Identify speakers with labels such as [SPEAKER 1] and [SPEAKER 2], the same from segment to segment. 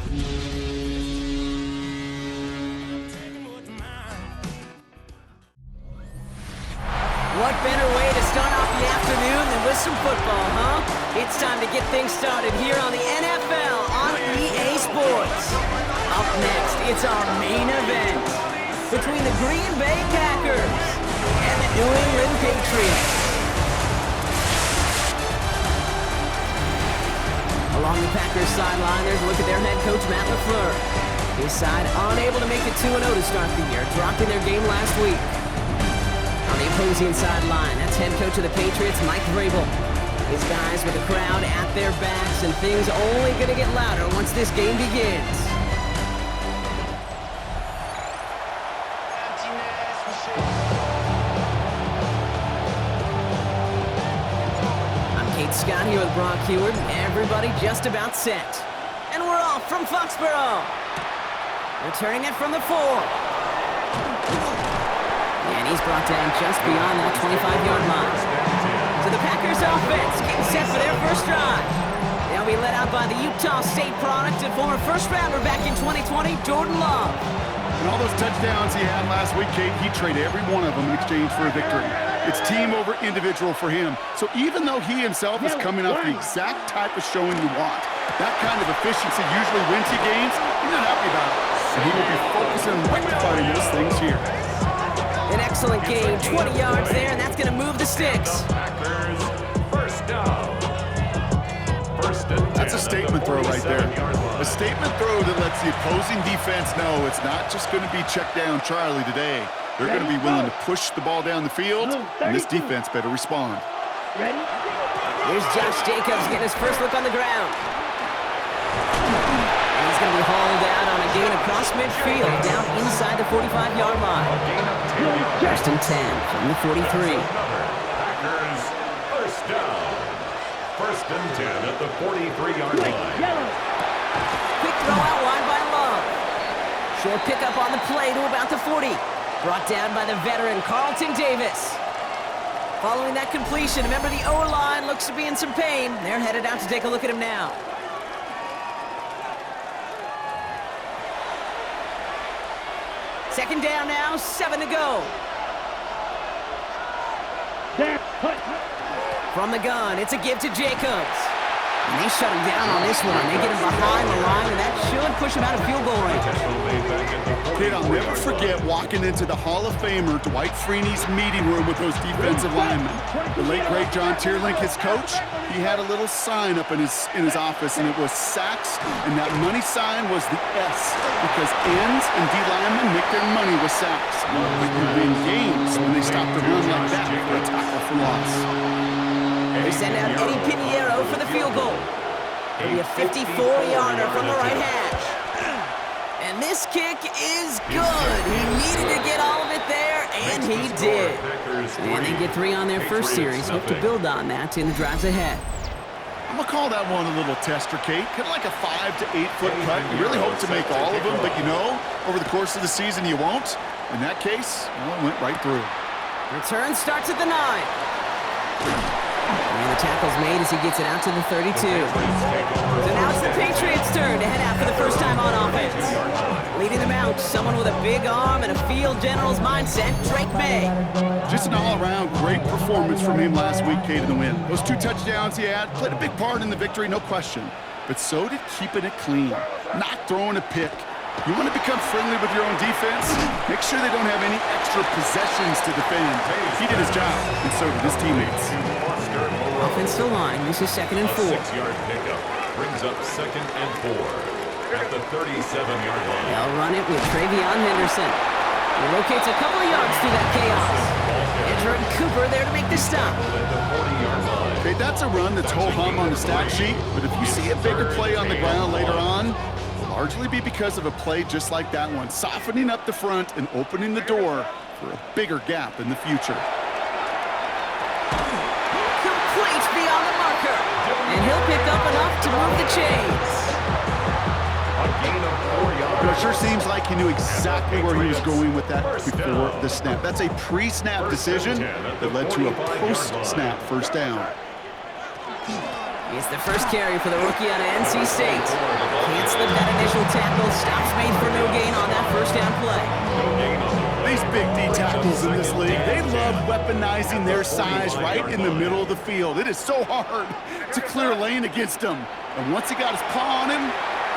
[SPEAKER 1] What better way to start off the afternoon than with some football, huh? It's time to get things started here on the NFL on EA Sports. Up next, it's our main event between the Green Bay Packers and the New England Patriots. Along the Packers sideline, there's a look at their head coach, Matt LaFleur. His side unable to make it 2-0 to start the year, dropping their game last week. On the opposing sideline, that's head coach of the Patriots, Mike Vrabel. His guys with the crowd at their backs, and things only going to get louder once this game begins. I'm Kate Scott here with Brock Heward, and everybody just about set. And we're off from Foxborough. Returning it from the 4. And he's brought down just beyond that 25-yard line. So the Packers offense getting set for their first drive. They'll be led out by the Utah State product and former first-rounder back in 2020, Jordan Love.
[SPEAKER 2] And all those touchdowns he had last week, Kate, he traded every one of them in exchange for a victory. It's team over individual for him. So even though he himself is coming off the exact type of showing you want, that kind of efficiency usually wins you games, he's not happy about it. And he will be focusing on rectifying those things here.
[SPEAKER 1] An excellent game, 20 yards there, and that's going to move the sticks.
[SPEAKER 2] That's a statement throw right there. A statement throw that lets the opposing defense know it's not just going to be check down Charlie today. They're going to be willing to push the ball down the field, and this defense better respond.
[SPEAKER 1] Here's Josh Jacobs getting his first look on the ground. He's going to be hauled out on a gain across midfield, down inside the 45-yard line. First and 10 from the 43.
[SPEAKER 3] Packers, first down. First and 10 at the 43-yard line.
[SPEAKER 1] Quick throw out wide by Love. Short pickup on the play to about the 40. Brought down by the veteran Carlton Davis. Following that completion, remember the O-line looks to be in some pain. They're headed out to take a look at him now. Second down now, 7 to go. From the gun, it's a give to Jacobs. And they shut him down on this one. They get him behind the line, and that should push him out of field goal range.
[SPEAKER 2] Kid, I'll never forget walking into the Hall of Famer Dwight Freeney's meeting room with those defensive linemen. The late, great John Tierlink, his coach, he had a little sign up in his office, and it was sacks, and that money sign was the S, because ends and D linemen make their money with sacks. But you win games when they stop the run like that for a tackle for loss.
[SPEAKER 1] They send out Eddie Pinheiro for the field goal. It'll be a 54-yarder from the right hash. And this kick is good. He needed to get all of it there, and he did. And they get 3 on their first series. Hope to build on that in the drives ahead.
[SPEAKER 2] I'm going to call that one a little tester, Kate. Kind of like a 5 to 8 foot cut. You really hope to make all of them, but you know, over the course of the season you won't. In that case, well, it went right through.
[SPEAKER 1] Return starts at the 9. And the tackle's made as he gets it out to the 32. So now it's the Patriots' turn to head out for the first time on offense. Leading them out, someone with a big arm and a field general's mindset, Drake May.
[SPEAKER 2] Just an all-around great performance from him last week, Kate, in the win. Those 2 touchdowns he had played a big part in the victory, no question. But so did keeping it clean, not throwing a pick. You want to become friendly with your own defense? Make sure they don't have any extra possessions to defend. He did his job, and so did his teammates.
[SPEAKER 1] Offensive line, this is 2nd and 4.
[SPEAKER 3] 6-yard pickup brings up 2nd and 4 at the 37-yard line.
[SPEAKER 1] They'll run it with Travion Henderson. He rotates a couple of yards through that chaos. And Jordan Cooper there to make the stop.
[SPEAKER 2] Okay, that's a run that's ho-hum on the stat sheet, but if you see a bigger play on the ground later on, it'll largely be because of a play just like that one, softening up the front and opening the door for a bigger gap in the future.
[SPEAKER 1] Complete beyond the marker. And he'll pick up enough to move the chains.
[SPEAKER 2] It sure seems like he knew exactly where he was going with that before the snap. That's a pre-snap decision that led to a post-snap first down.
[SPEAKER 1] It's the first carry for the rookie out of NC State. Can't slip that initial tackle. Stops made for no gain on that first down play.
[SPEAKER 2] These big D tackles in this league, they love weaponizing their size right in the middle of the field. It is so hard to clear a lane against them. And once he got his paw on him,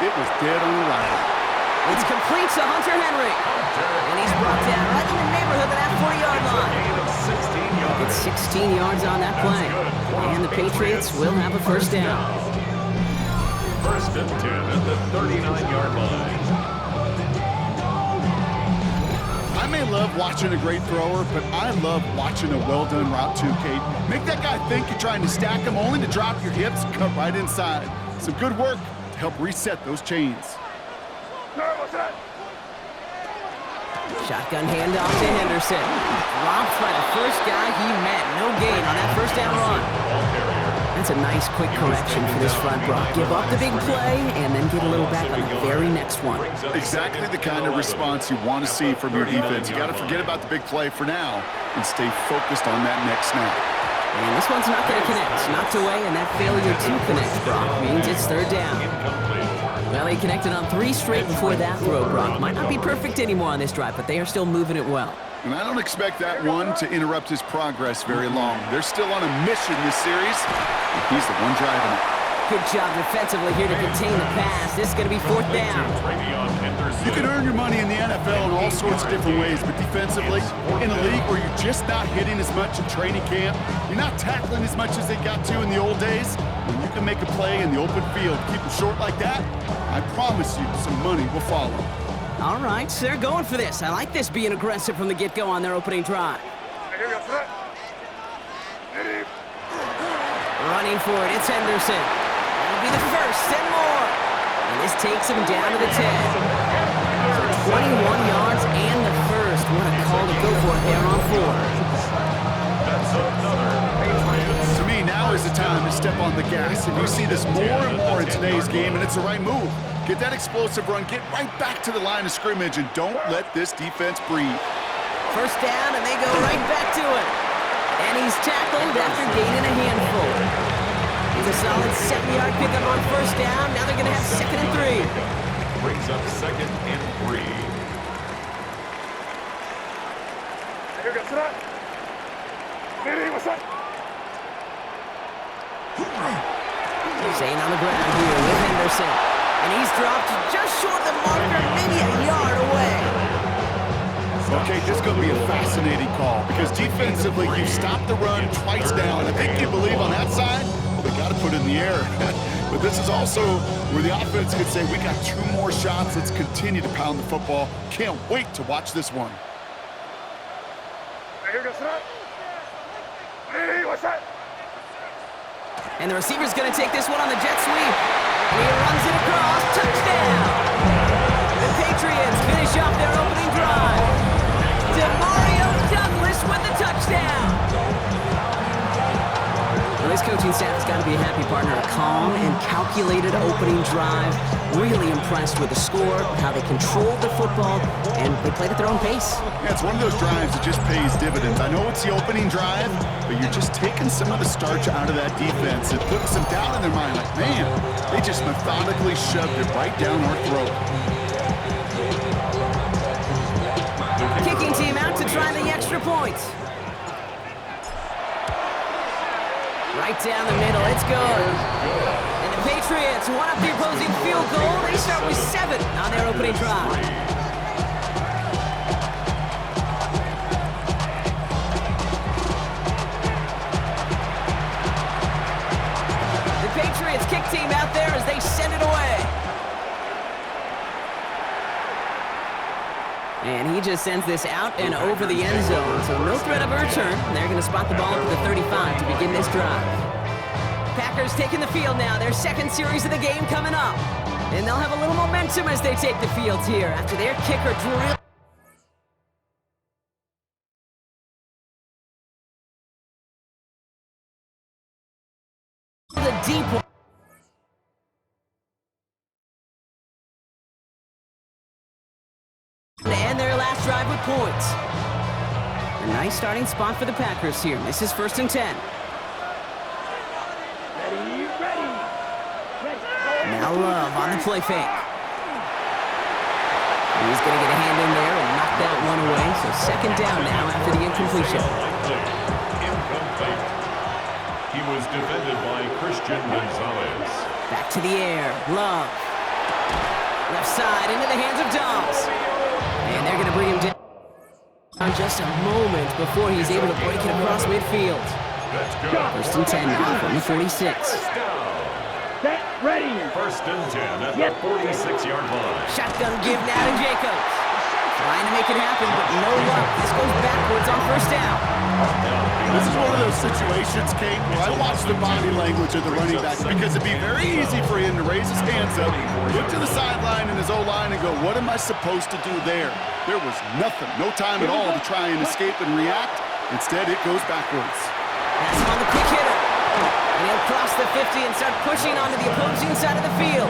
[SPEAKER 2] it was dead on arrival.
[SPEAKER 1] It's complete to Hunter Henry. And he's brought down right in the neighborhood of that 40-yard line. It's 16 yards on that play. And the Patriots will have a first down.
[SPEAKER 3] First and 10 at the 39-yard line.
[SPEAKER 2] I may love watching a great thrower, but I love watching a well-done route too, Kate. Make that guy think you're trying to stack him only to drop your hips, cut right inside. Some good work to help reset those chains.
[SPEAKER 1] Shotgun handoff to Henderson. Dropped by the first guy he met. No gain on that first down run. That's a nice quick correction for this front, Brock. Give up the big play and then get a little back on the very next one.
[SPEAKER 2] Exactly the kind of response you want to see from your defense. You got to forget about the big play for now and stay focused on that next snap.
[SPEAKER 1] And this one's not going to connect. Knocked away, and that failure to connect, Brock, means it's third down. Well, he connected on 3 straight before that throw, Brock. Might not be perfect anymore on this drive, but they are still moving it well.
[SPEAKER 2] And I don't expect that one to interrupt his progress very long. They're still on a mission this series, and he's the one driving it.
[SPEAKER 1] Good job defensively here to contain the pass. This is going to be fourth down.
[SPEAKER 2] You can earn your money in the NFL in all sorts of different ways, but defensively, in a league where you're just not hitting as much in training camp, you're not tackling as much as they got to in the old days, when you can make a play in the open field, keep it short like that, I promise you some money will follow.
[SPEAKER 1] All right, so they're going for this. I like this being aggressive from the get-go on their opening drive. Running for it, it's Henderson. That'll be the first and more. And this takes him down to the 10. So 21 yards and the first. What a call to go for it there on 4.
[SPEAKER 3] That's another.
[SPEAKER 2] To me, now is the time to step on the gas, and you see this more and more in today's game, and it's the right move. Get that explosive run, get right back to the line of scrimmage, and don't let this defense breathe.
[SPEAKER 1] First down, and they go right back to it. And he's tackled after gaining a handful. It's a solid 7-yard pickup on first down. Now they're going to have second and 3.
[SPEAKER 3] Brings up second and 3.
[SPEAKER 1] Staying on the ground here with Henderson. And he's dropped just short of the marker, maybe a yard away.
[SPEAKER 2] Okay, this is going to be a fascinating call because defensively, you stopped the run twice now, and I think you believe on that side, well, they got to put it in the air. But this is also where the offense could say, we got 2 more shots. Let's continue to pound the football. Can't wait to watch this one.
[SPEAKER 1] And the receiver's going to take this one on the jet sweep. And he runs it across. Touchdown! The Patriots finish off their opening drive. Demario Douglas with the touchdown. Well, this coaching staff has got to be a happy partner. A calm and calculated opening drive. Really impressed with the score, how they controlled the football, and they played at their own pace.
[SPEAKER 2] Yeah, it's one of those drives that just pays dividends. I know it's the opening drive, but you're just taking some of the starch out of that defense and putting some doubt in their mind. Like, man, they just methodically shoved it right down our throat.
[SPEAKER 1] Kicking team out to try the extra point. Right down the middle, it's good. And the Patriots want up the opposing field goal. They start with 7 on their opening drive. The Patriots kick team out there as they send it away. And he just sends this out and over the end zone. So no threat of a return. They're going to spot the ball up at the 35 to begin this drive. Packers taking the field now. Their second series of the game coming up. And they'll have a little momentum as they take the field here after their kicker drill. The deep one. And their last drive with points. A nice starting spot for the Packers here. This is first and 10.
[SPEAKER 4] Ready, ready.
[SPEAKER 1] Now Love on the play fake. He's going to get a hand in there and knock that one away. So second down now after the incompletion.
[SPEAKER 3] Incomplete. He was defended by Christian Gonzalez.
[SPEAKER 1] Back to the air. Love. Left side into the hands of Dobbs. And they're going to bring him down just a moment before he's able to break it across midfield.
[SPEAKER 3] That's good.
[SPEAKER 1] First and 10 now from the 46.
[SPEAKER 4] Set, ready.
[SPEAKER 3] First and 10 at the 46-yard line.
[SPEAKER 1] Shotgun give now to Jacobs. Trying to make it happen, but no luck. This goes backwards on first down.
[SPEAKER 2] This is one of those situations, Kate, where I watch the body language of the running back because it'd be very easy for him to raise his hands up, look to the sideline in his O-line and go, what am I supposed to do there? There was nothing, no time at all to try and escape and react. Instead, it goes backwards.
[SPEAKER 1] That's him on the quick hitter. And he'll cross the 50 and start pushing onto the opposing side of the field.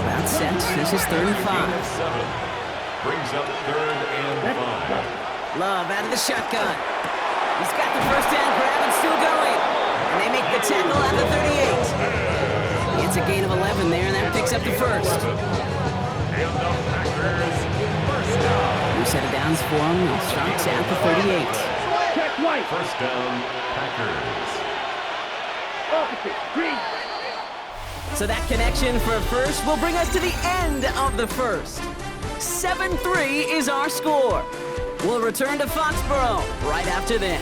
[SPEAKER 1] About set. This is 3rd and 5.
[SPEAKER 3] Brings up 3rd and 5.
[SPEAKER 1] Love out of the shotgun. He's got the first down grab and still going. And they make the tackle at the 38. It's a gain of 11 there, and that picks up the first.
[SPEAKER 3] And the Packers first down.
[SPEAKER 1] New set of downs for him. He starts at the 38.
[SPEAKER 4] Check white.
[SPEAKER 3] First down, Packers.
[SPEAKER 4] Opposite, green.
[SPEAKER 1] So that connection for first will bring us to the end of the first. 7-3 is our score. We'll return to Foxborough right after this.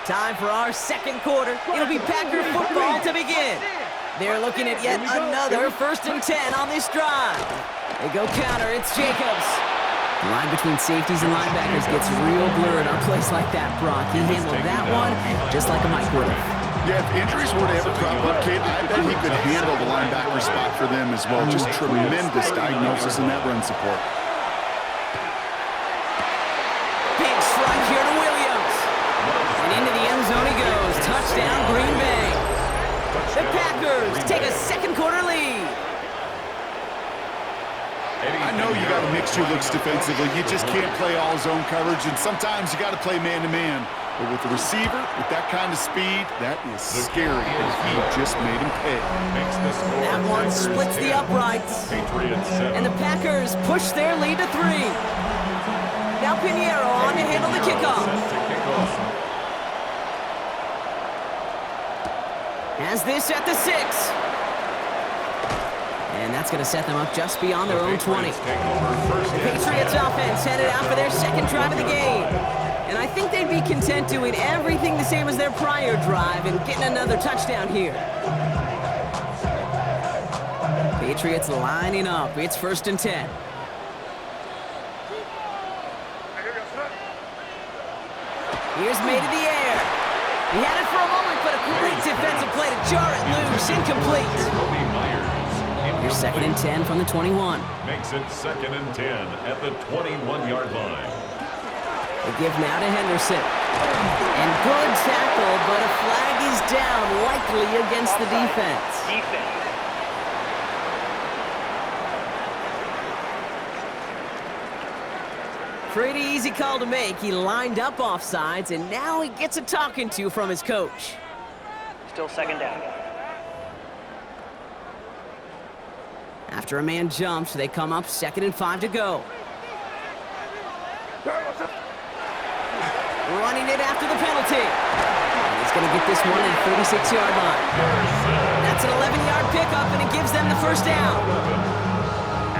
[SPEAKER 1] Time for our second quarter. It'll be Packer football to begin. They're looking at yet another 1st and 10 on this drive. They go counter. It's Jacobs. The line between safeties and linebackers gets real blurred on a place like that, Brock. He handled that one just like a Mike would have.
[SPEAKER 2] Yeah, if injuries were to ever crop up, Kate, I bet he could handle the linebacker spot for them as well. Just tremendous diagnosis in that run support.
[SPEAKER 1] Big strike here to Williams. And into the end zone he goes. Touchdown, Green Bay. The Packers take a second quarter lead.
[SPEAKER 2] I know you got to mix your looks defensively. You just can't play all zone coverage, and sometimes you got to play man-to-man. But with the receiver, with that kind of speed, that is scary, and he just made him pay.
[SPEAKER 1] That one splits the uprights. And the Packers push their lead to 3. Now Pinheiro on to handle the kickoff. Has this at the 6. And that's going to set them up just beyond their own 20. The Patriots offense headed out for their second drive of the game. And I think they'd be content doing everything the same as their prior drive and getting another touchdown here. Patriots lining up. It's 1st and 10. Here's made in the air. He had it for a moment, but a great defensive play to jar it loose. Incomplete. Here's 2nd and 10 from the 21.
[SPEAKER 3] Makes it 2nd and 10 at the 21-yard line.
[SPEAKER 1] They give now to Henderson. And good tackle, but a flag is down, likely against the defense. Pretty easy call to make. He lined up offsides, and now he gets a talking to from his coach.
[SPEAKER 4] Still 2nd down.
[SPEAKER 1] After a man jumps, they come up 2nd and 5 to go. Running it after the penalty. And he's going to get this one at the 36-yard line. That's an 11-yard pickup, and it gives them the first down.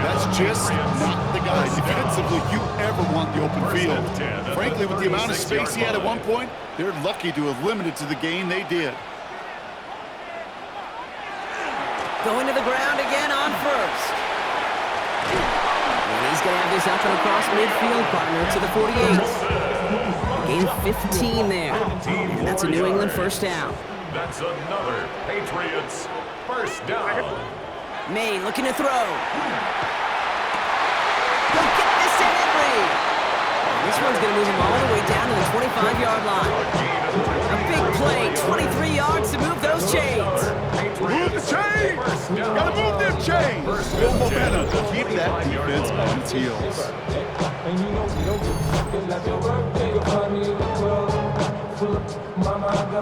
[SPEAKER 2] That's just not the guy defensively you ever want the open field. Frankly, with the amount of space he had at one point, they're lucky to have limited to the gain they did.
[SPEAKER 1] Going to the ground again on first. And he's going to have this up and across midfield, partner, to the 48. Gain 15 there. And that's a New England first down.
[SPEAKER 3] That's another Patriots first down.
[SPEAKER 1] May looking to throw. He'll get this to Henry. And this one's going to move him all the way down to the 25-yard line. A big play, 23 yards to move those chains.
[SPEAKER 2] Move the chains! Gotta move them chains! Build momentum to keep that defense on its heels.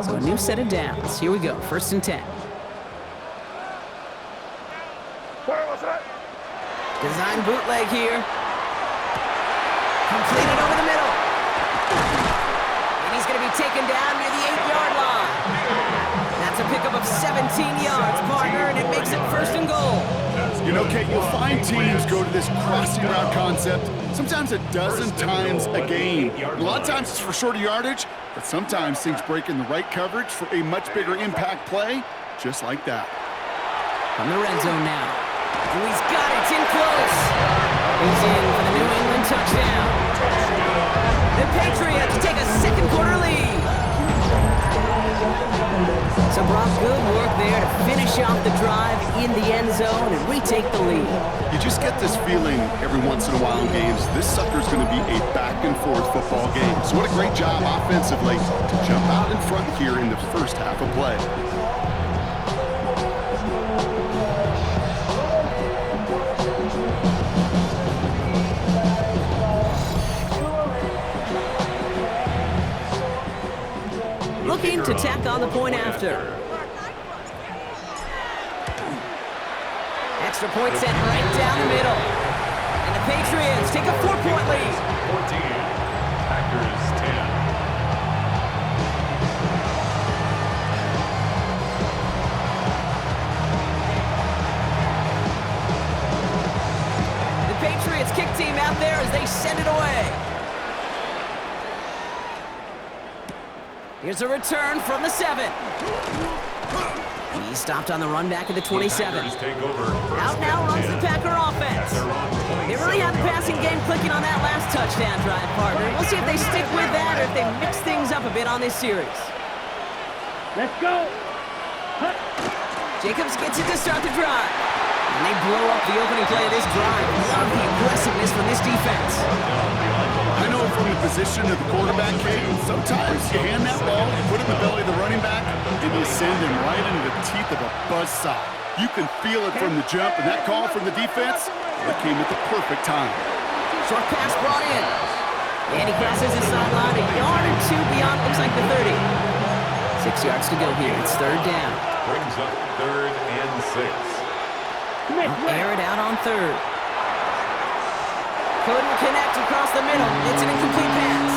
[SPEAKER 1] So a new set of downs. Here we go, 1st and 10. Design bootleg here. Completed over the middle. And he's going to be taken down near the 8-yard line. That's a pickup of 17 yards, partner, and it makes it 1st and goal.
[SPEAKER 2] You know, Kate, you'll find teams go to this crossing route concept sometimes a dozen times a game. A lot of times it's for shorter yardage, but sometimes things break in the right coverage for a much bigger impact play, just like that.
[SPEAKER 1] From the red zone now. Oh, he's got it. It's in close. He's in for the New England touchdown. The Patriots take a second quarter lead. So, Brock, good work there to finish off the drive in the end zone and retake the lead.
[SPEAKER 2] You just get this feeling every once in a while in games, this sucker's going to be a back-and-forth football game. So what a great job offensively to jump out in front here in the first half of play.
[SPEAKER 1] Looking to tack on the point after. Extra point sent right down the middle. And the Patriots take a 4-point lead.
[SPEAKER 3] 14, Packers 10.
[SPEAKER 1] The Patriots kick team out there as they send it away. Here's a return from the 7. He stopped on the run back at the 27. Out now runs the Packer offense. They really had the passing game clicking on that last touchdown drive, partner. We'll see if they stick with that or if they mix things up a bit on this series.
[SPEAKER 4] Let's go.
[SPEAKER 1] Jacobs gets it to start the drive. And they blow up the opening play of this drive. Love the aggressiveness from this defense.
[SPEAKER 2] I know from the position of the quarterback, Kate, sometimes you hand that ball, you put it in the belly of the running back, and you send him right into the teeth of a buzzsaw. You can feel it from the jump, and that call from the defense, it came at the perfect time.
[SPEAKER 1] Short pass brought in. And he crosses his sideline a yard or two beyond, looks like the 30. 6 yards to go here. It's 3rd down.
[SPEAKER 3] Brings up 3rd and 6.
[SPEAKER 1] Air it out on 3rd. Couldn't connect across the middle. It's an incomplete pass.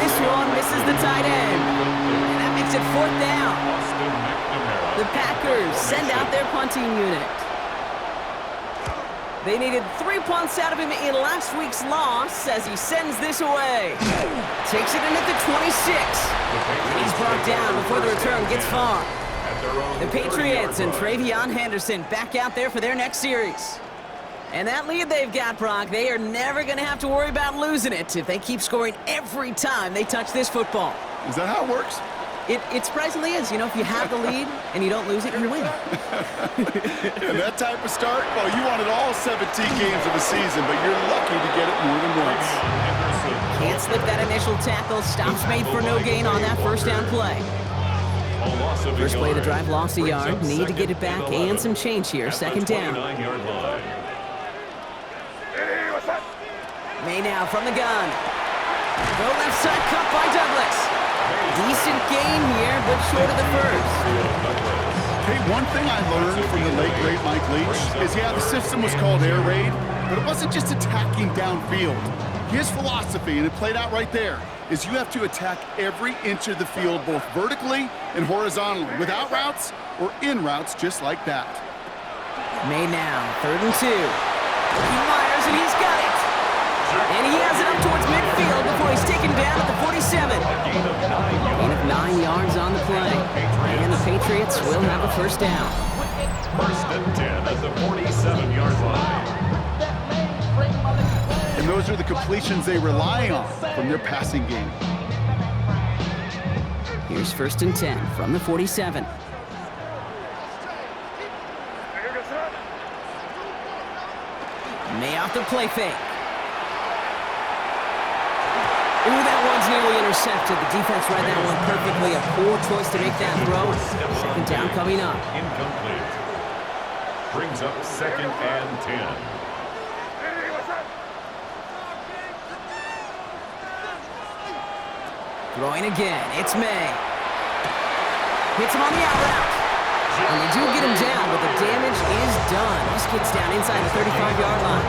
[SPEAKER 1] This one misses the tight end. And that makes it 4th down. The Packers send out their punting unit. They needed 3 punts out of him in last week's loss as he sends this away. Takes it in at the 26. And he's brought down before the return gets far. The Patriots and Travion Henderson back out there for their next series. And that lead they've got, Brock, they are never going to have to worry about losing it if they keep scoring every time they touch this football.
[SPEAKER 2] Is that how it works?
[SPEAKER 1] It surprisingly is. You know, if you have the lead and you don't lose it, you win.
[SPEAKER 2] And that type of start, well, you wanted all 17 games of the season, but you're lucky to get it more than once.
[SPEAKER 1] Can't slip that initial tackle. Stops made for no gain on that 1st down play. First play of the drive, lost a yard. Need to get it back and some change here. 2nd down. May now from the gun. Go left side, cut by Douglas. Decent gain here, but short of the 1st.
[SPEAKER 2] Hey, one thing I learned from the late, great Mike Leach is, yeah, the system was called air raid, but it wasn't just attacking downfield. His philosophy, and it played out right there, is you have to attack every inch of the field, both vertically and horizontally, without routes or in routes just like that.
[SPEAKER 1] May now, 3rd and 2. He fires, and he's got it. And he has it up towards midfield before he's taken down at the 47. Gain of 9 yards on the play. And the Patriots will have a 1st down.
[SPEAKER 3] 1st and 10 at the 47-yard line.
[SPEAKER 2] And those are the completions they rely on from their passing game.
[SPEAKER 1] Here's 1st and 10 from the 47. May off the play fake. Ooh, that one's nearly intercepted. The defense read that one perfectly. A poor choice to make that throw. 2nd down coming up.
[SPEAKER 3] Incomplete. Brings up 2nd and 10.
[SPEAKER 1] Throwing again. It's May. Hits him on the out route. And they do get him down, but the damage is done. This gets down inside the 35-yard line.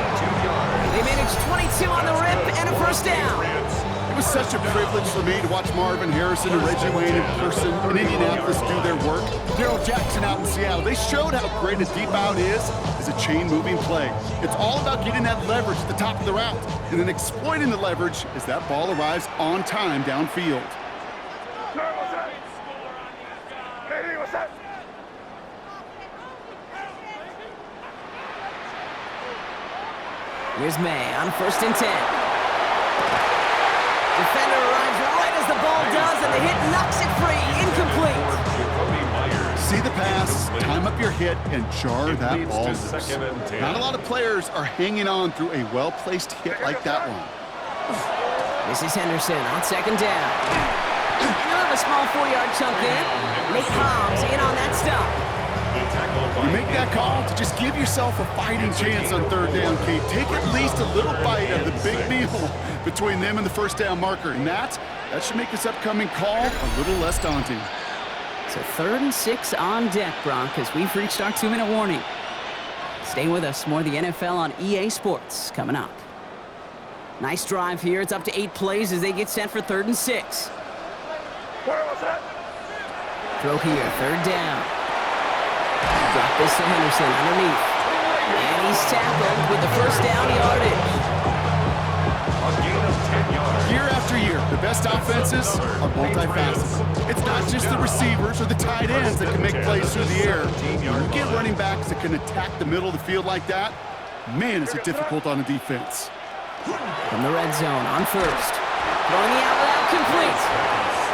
[SPEAKER 1] They manage 22 on the rip and a first down.
[SPEAKER 2] It was such a privilege for me to watch Marvin Harrison and Reggie Wayne in person in Indianapolis do their work. Darrell Jackson out in Seattle. They showed how great a deep out is as a chain-moving play. It's all about getting that leverage at the top of the route and then exploiting the leverage as that ball arrives on time downfield.
[SPEAKER 1] Here's May on 1st and 10. Defender arrives right as the ball does, and the hit knocks it free. Incomplete.
[SPEAKER 2] See the pass, time up your hit, and jar that ball loose. Not a lot of players are hanging on through a well-placed hit like that one.
[SPEAKER 1] This is Henderson on 2nd down. And he'll have a small 4-yard chunk in. Nate Hobbs in on that stop.
[SPEAKER 2] You make that call to just give yourself a fighting chance on 3rd down, Kate. Take at least a little bite of the big meal between them and the first down marker. And that should make this upcoming call a little less daunting.
[SPEAKER 1] So 3rd and 6 on deck, Bronk, as we've reached our 2-minute warning. Stay with us. More of the NFL on EA Sports coming up. Nice drive here. It's up to 8 plays as they get set for 3rd and 6. Throw here, 3rd down. Drop this to Henderson underneath. And he's tackled with the first down yardage.
[SPEAKER 3] A gain of 10 yards.
[SPEAKER 2] Year after year, the best offenses are multifaceted. It's not just the receivers or the tight ends that can make plays through the air. When you get running backs that can attack the middle of the field like that, man, is it difficult on the defense.
[SPEAKER 1] From the red zone on 1st. Throwing the out route complete.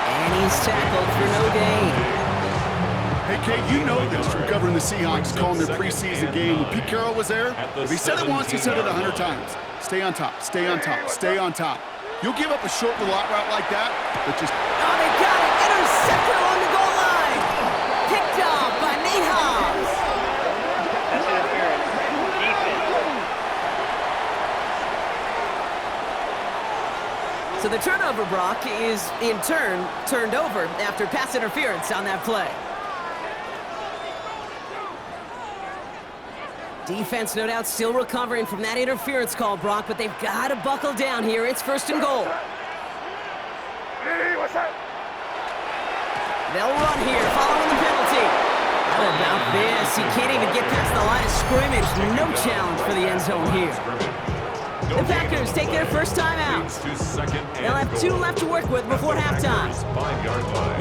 [SPEAKER 1] And he's tackled for no gain.
[SPEAKER 2] Hey, Kate, you know this from covering the Seahawks, calling their preseason game. When Pete Carroll was there, if he said it once, he said it 100 times. Stay on top, stay on top, stay on top. You'll give up a short little out route like that, but just...
[SPEAKER 1] Oh, they got it! Intercepted along the goal line! Picked off by Nate Hobbs! So the turnover, Brock, is in turn turned over after pass interference on that play. Defense, no doubt, still recovering from that interference call, Brock, but they've got to buckle down here. It's 1st and goal. They'll run here, following the penalty. How about this? He can't even get past the line of scrimmage. No challenge for the end zone here. The Packers take their first time out. They'll have 2 left to work with before halftime.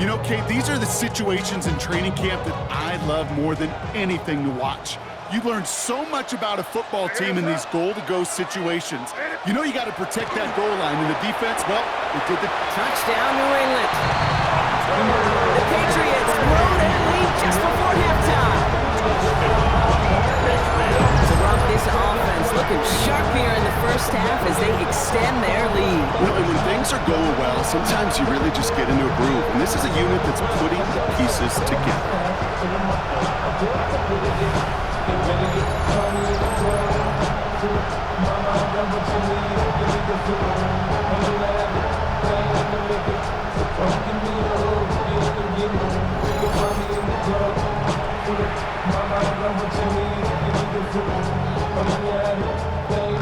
[SPEAKER 2] You know, Kate, these are the situations in training camp that I love more than anything to watch. You learn so much about a football team in these goal-to-go situations. You know you got to protect that goal line, and the defense, well, they did the...
[SPEAKER 1] Touchdown, New England. The Patriots grow their lead just before halftime. So, Brock, this offense looking sharp here in the first half as they extend their lead.
[SPEAKER 2] Well, and when things are going well, sometimes you really just get into a groove, and this is a unit that's putting the pieces together.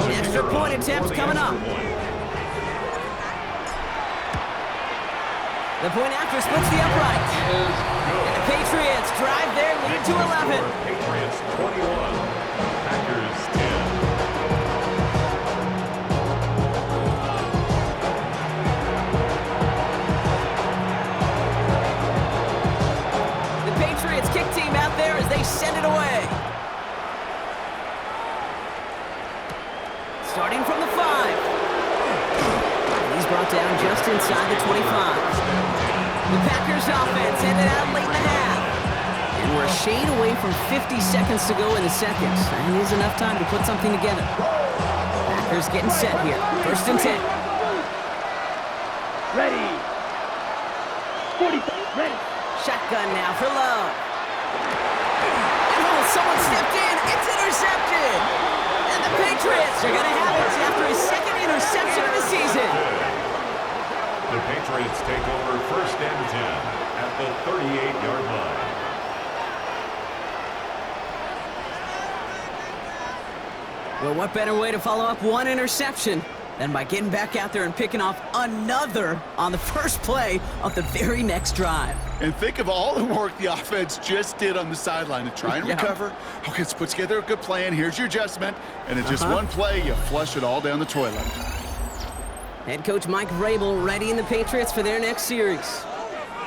[SPEAKER 1] The extra point attempt coming up. The point after splits the upright. And the Patriots drive their lead to 11.
[SPEAKER 3] Patriots 21, Packers 10.
[SPEAKER 1] The Patriots kick team out there as they send it away. Starting from the 5. He's brought down just inside the 25. The Packers offense ended out late in the half. And we're a shade away from 50 seconds to go in the second. That is enough time to put something together. Packers getting set here. 1st and 10.
[SPEAKER 4] Ready. 40. Ready.
[SPEAKER 1] Shotgun now for Love. And oh, someone stepped in. It's intercepted. And the Patriots are going to have it after his 2nd interception of the season.
[SPEAKER 3] The Patriots take over 1st and 10 at the 38-yard line.
[SPEAKER 1] Well, what better way to follow up one interception than by getting back out there and picking off another on the first play of the very next drive.
[SPEAKER 2] And think of all the work the offense just did on the sideline to try and recover. Okay, let's put together a good plan. Here's your adjustment. And in just one play, you flush it all down the toilet.
[SPEAKER 1] Head coach Mike Vrabel readying the Patriots for their next series.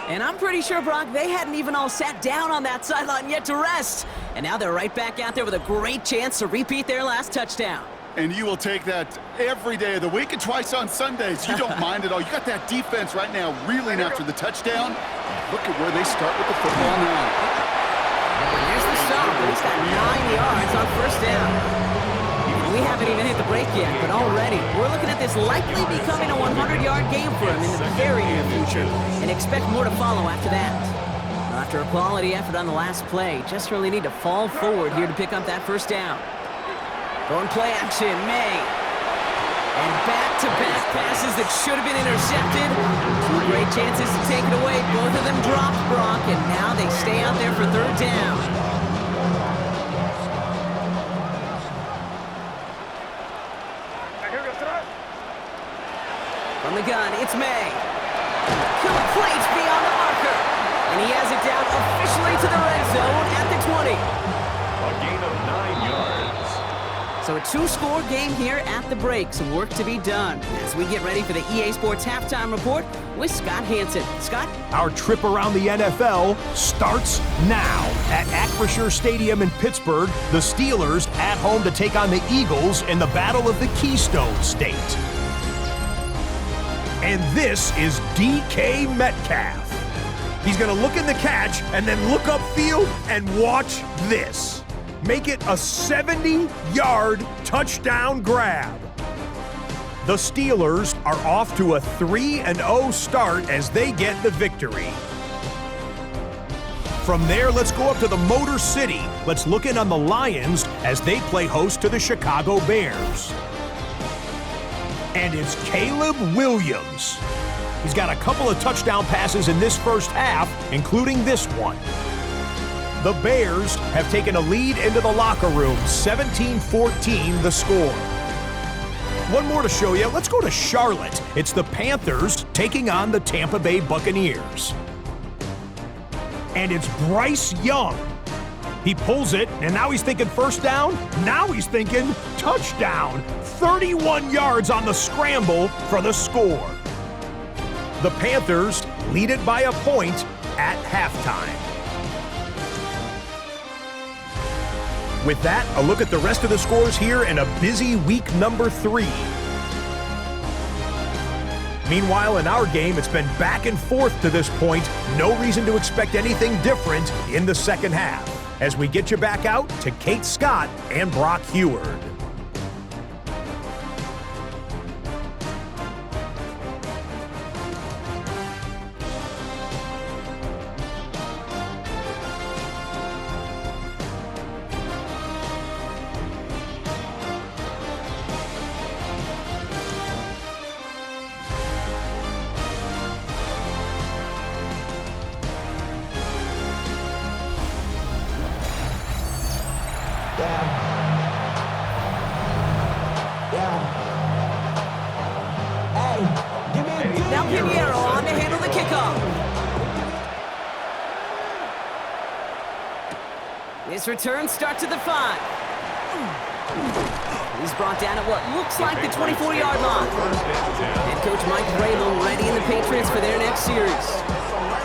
[SPEAKER 1] And I'm pretty sure, Brock, they hadn't even all sat down on that sideline yet to rest. And now they're right back out there with a great chance to repeat their last touchdown.
[SPEAKER 2] And you will take that every day of the week and twice on Sundays. You don't mind at all. You got that defense right now reeling after the touchdown. Look at where they start with the football now.
[SPEAKER 1] And there's the stop, but he's got 9 yards on first down. And we haven't even hit the break yet, but already we're looking at this likely becoming a 100-yard game for him in the very near future, and expect more to follow after that. After a quality effort on the last play, just really need to fall forward here to pick up that first down. Going play action, May. And back-to-back passes that should have been intercepted. 2 great chances to take it away. Both of them dropped, Brock, and now they stay out there for third down. From the gun, it's May. Complete beyond the marker. And he has it down officially to the red zone at the 20.
[SPEAKER 3] A gain of 9 yards.
[SPEAKER 1] So a 2-score game here at the break. Some work to be done as we get ready for the EA Sports Halftime Report with Scott Hansen. Scott?
[SPEAKER 5] Our trip around the NFL starts now. At Acrisure Stadium in Pittsburgh, the Steelers at home to take on the Eagles in the Battle of the Keystone State. And this is DK Metcalf. He's going to look in the catch and then look upfield and watch this. Make it a 70-yard touchdown grab. The Steelers are off to a 3-0 start as they get the victory. From there, let's go up to the Motor City. Let's look in on the Lions as they play host to the Chicago Bears. And it's Caleb Williams. He's got a couple of touchdown passes in this first half, including this one. The Bears have taken a lead into the locker room, 17-14 the score. One more to show you. Let's go to Charlotte. It's the Panthers taking on the Tampa Bay Buccaneers. And it's Bryce Young. He pulls it, and now he's thinking first down. Now he's thinking touchdown. 31 yards on the scramble for the score. The Panthers lead it by a point at halftime. With that, a look at the rest of the scores here in a busy week number 3. Meanwhile, in our game, it's been back and forth to this point. No reason to expect anything different in the second half. As we get you back out to Kate Scott and Brock Heward.
[SPEAKER 1] Now Pinheiro on to handle the kickoff. This return starts at the 5. He's brought down at what looks like the 24-yard line. Head coach Mike Vrabel readying the Patriots for their next series.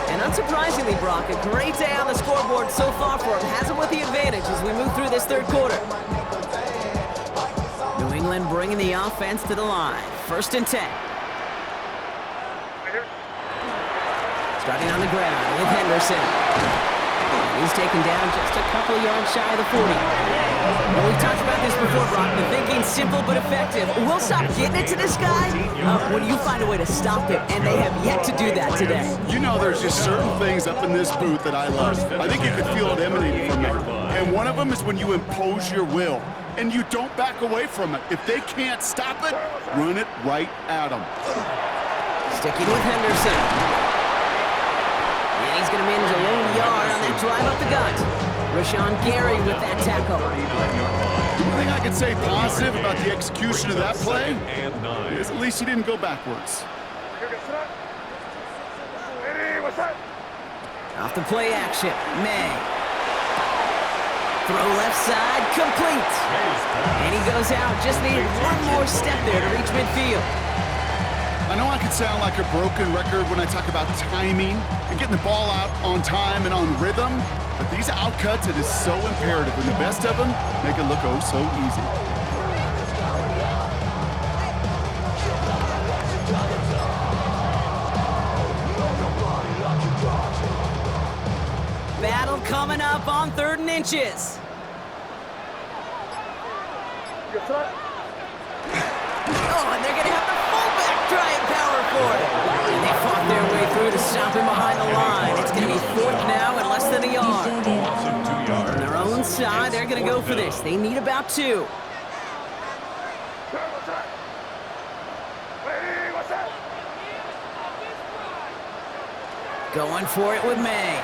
[SPEAKER 1] And unsurprisingly, Brock, a great day on the scoreboard so far for him. Has him with the advantage as we move through this third quarter. New England bringing the offense to the line. 1st and 10. Starting on the ground with Henderson. He's taken down just a couple of yards shy of the 40. Well, we've talked about this before, Brock. The thinking's simple but effective. We'll stop getting it to this guy when you find a way to stop it, and they have yet to do that today.
[SPEAKER 2] You know, there's just certain things up in this booth that I love. I think you could feel it emanating from me. And one of them is when you impose your will, and you don't back away from it. If they can't stop it, run it right at them.
[SPEAKER 1] Sticking with Henderson. And he's going to manage a lone yard on that drive up the gut. Rashawn Gary with that tackle.
[SPEAKER 2] The only thing I could say positive about the execution of that play is at least he didn't go backwards.
[SPEAKER 1] Off the play action, May. Throw left side, complete. And he goes out, just needed one more step there to reach midfield.
[SPEAKER 2] I know I could sound like a broken record when I talk about timing and getting the ball out on time and on rhythm, but these outcuts, it is so imperative, and the best of them make it look oh so easy.
[SPEAKER 1] Battle coming up on 3rd and inches. Oh, and they're going to have the fullback try and power for it. And they fought their way through to stop him behind the line. It's going to be 4th now and less than a yard. On their own side, they're going to go for this. They need about 2. Going for it with May.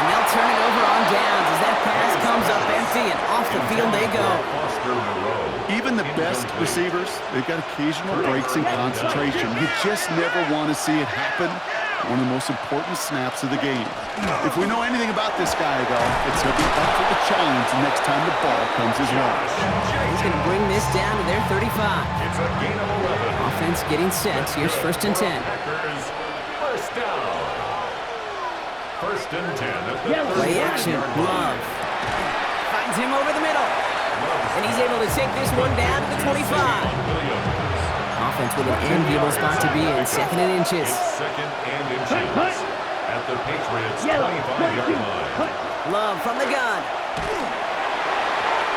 [SPEAKER 1] And they'll turn it over on downs as that pass comes up empty and off the field they go.
[SPEAKER 2] Even the best receivers, they've got occasional breaks in concentration. You just never want to see it happen. One of the most important snaps of the game. If we know anything about this guy, though, it's he'll be up for the challenge the next time the ball comes his way.
[SPEAKER 1] He's going to bring this down to their 35.
[SPEAKER 3] It's a gain of 11.
[SPEAKER 1] Offense getting set. Here's 1st and 10.
[SPEAKER 3] Packers, first down. 1st and 10 at the
[SPEAKER 1] Play action, Love. Finds him over the middle. And he's able to take this one down to the 25. Offense with an enviable spot to be in. 2nd and inches.
[SPEAKER 3] It's 2nd and inches at the Patriots' 25-yard line.
[SPEAKER 1] Love from the gun.